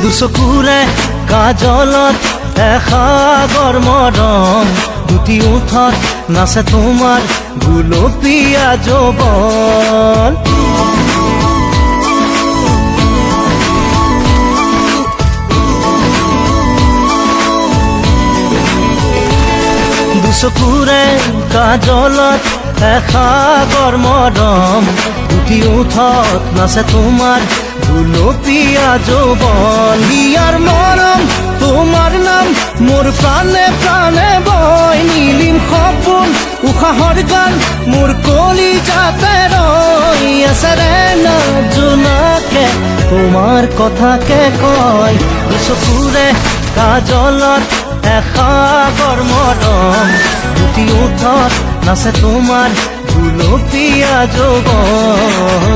দুচকুৰে কাজলত এসাগৰ মৰম, দুটি ওঠত নাচে তোমাৰ গুলপীয়া যৌৱন। দুচকুৰে কাজলত এসাগৰ মৰম, দুটি ওঠত নাচে তোমাৰ গুলপীয়া যৌৱন। ইয়াৰ মৰম তোমাৰ নাম মোৰ প্ৰাণে প্ৰাণে বয়, নীলিম সপোন উশাহৰ গান মোৰ কলিজাতে ৰৈ আছে ৰে না জোনাকে তোমাৰ কথাকে কয়। দুচকুৰে কাজলত এসাগৰ মৰম, দুটি ওঠত নাচে তোমাৰ গুলপীয়া যৌৱন।